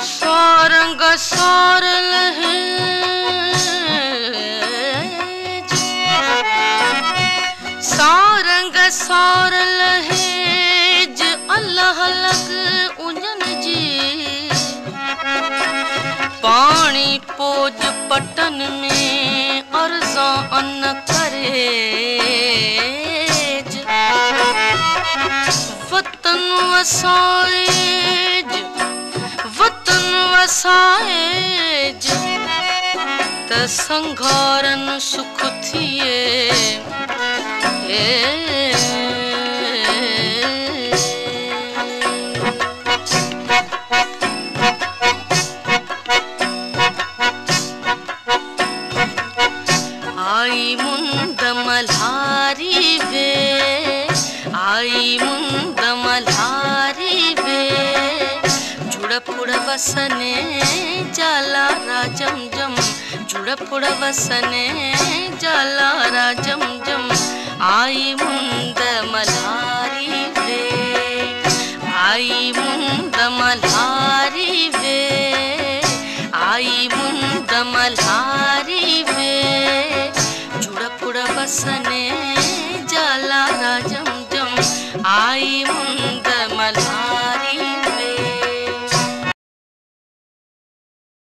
सारंग सारल है सारंग सारल है अल्लाह लग उंजन जी पानी पोज पटन में अर्जा अन्न करे वतन वसाएज वतन वसाएज त संघारन सुख थिए आई मुंद मल्हारी वे आई मुंद मल्हारी वे जुड़पुड़ वसने जाला राजम जम जुड़पुड़ वसने जाला राजम जम आई मुंद मल्हारी वे आई मुंद मल्हारी वे आई मुंद मल्हारी वे जुड़पुड़ वसने जाला राजम जम आई